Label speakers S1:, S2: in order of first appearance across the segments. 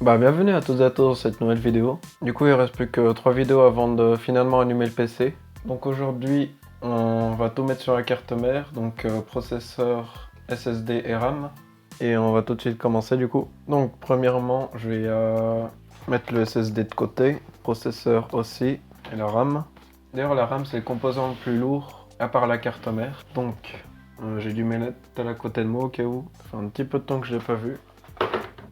S1: Bienvenue à toutes et à tous dans cette nouvelle vidéo. Du coup, il reste plus que 3 vidéos avant de finalement allumer le PC. Donc aujourd'hui, on va tout mettre sur la carte mère, donc processeur, SSD et RAM. Et on va tout de suite commencer du coup. Donc premièrement, je vais mettre le SSD de côté, processeur aussi, et la RAM. D'ailleurs, la RAM c'est le composant le plus lourd, à part la carte mère. Donc j'ai dû mettre à la côté de moi au cas où. Ça fait un petit peu de temps que je l'ai pas vu.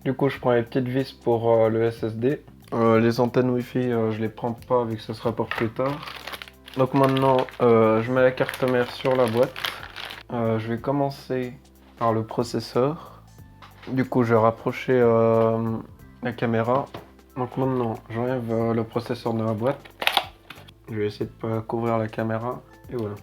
S1: Du coup, je prends les petites vis pour le SSD. Les antennes Wi-Fi, je les prends pas vu que ce sera pour plus tard. Donc maintenant, je mets la carte mère sur la boîte. Je vais commencer par le processeur. Du coup, je vais rapprocher la caméra. Donc maintenant, j'enlève le processeur de la boîte. Je vais essayer de pas couvrir la caméra. Et voilà.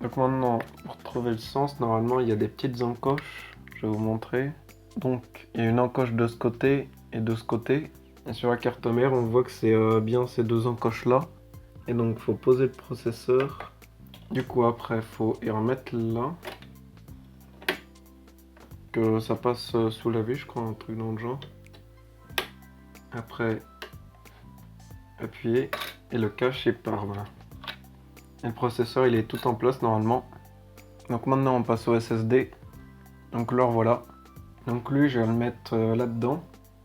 S1: Donc maintenant, pour trouver le sens, normalement, il y a des petites encoches. Je vais vous montrer. Donc, il y a une encoche de ce côté et de ce côté. Et sur la carte mère, on voit que c'est bien ces deux encoches-là. Et donc, il faut poser le processeur. Du coup, après, il faut y remettre là. Que ça passe sous la vis, je crois, un truc dans le genre. Après, appuyer et le cacher par voilà. Et le processeur, il est tout en place normalement. Donc maintenant, on passe au SSD. Donc là, voilà. Donc lui, je vais le mettre là-dedans.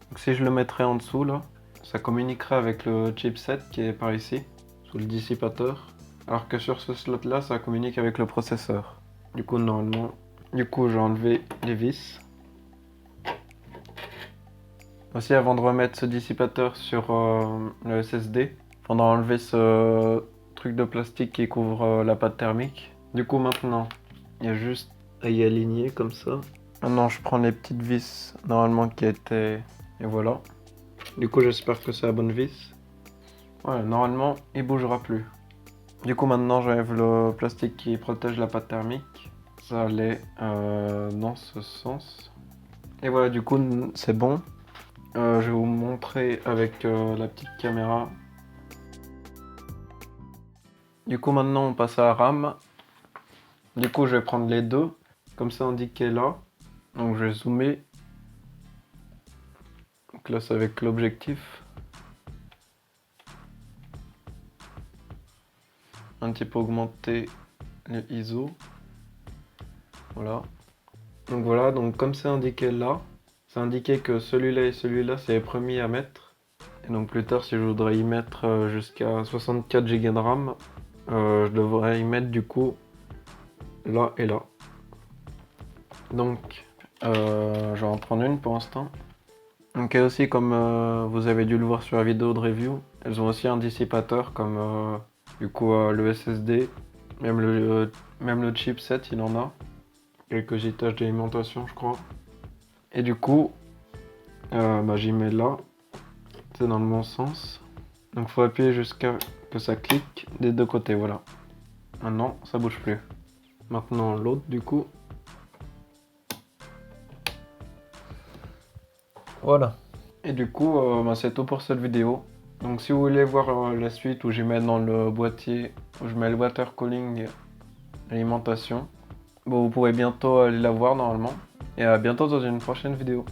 S1: Donc si je le mettrais en dessous, là, ça communiquerait avec le chipset qui est par ici, sous le dissipateur. Alors que sur ce slot-là, ça communique avec le processeur. Du coup, normalement... Du coup, j'ai enlevé les vis. Aussi, avant de remettre ce dissipateur sur le SSD, il faudra enlever ce truc de plastique qui couvre la pâte thermique. Du coup, maintenant, il y a juste à y aligner comme ça. Maintenant, je prends les petites vis normalement qui étaient... Et voilà. Du coup, j'espère que c'est la bonne vis. Voilà, normalement, il bougera plus. Du coup, maintenant, j'enlève le plastique qui protège la pâte thermique. Ça allait dans ce sens. Et voilà, du coup, c'est bon. Je vais vous montrer avec la petite caméra. Du coup, maintenant, on passe à la RAM. Du coup, je vais prendre les deux, comme c'est indiqué là. Donc, je vais zoomer. Donc là, c'est avec l'objectif. Un petit peu augmenter le ISO. Voilà, donc comme c'est indiqué là, c'est indiqué que celui-là et celui-là, c'est les premiers à mettre. Et donc plus tard, si je voudrais y mettre jusqu'à 64 Go de RAM, je devrais y mettre du coup là et là. Donc, je vais en prendre une pour l'instant. Donc et aussi, comme vous avez dû le voir sur la vidéo de review, elles ont aussi un dissipateur comme du coup le SSD, même le chipset, il en a. Quelques étages d'alimentation, je crois. Et du coup, j'y mets là. C'est dans le bon sens. Donc faut appuyer jusqu'à que ça clique des deux côtés, voilà. Maintenant, ça bouge plus. Maintenant l'autre du coup. Voilà. Et du coup, c'est tout pour cette vidéo. Donc si vous voulez voir la suite où j'y mets dans le boîtier, où je mets le water cooling alimentation, vous pourrez bientôt aller la voir normalement. Et à bientôt dans une prochaine vidéo.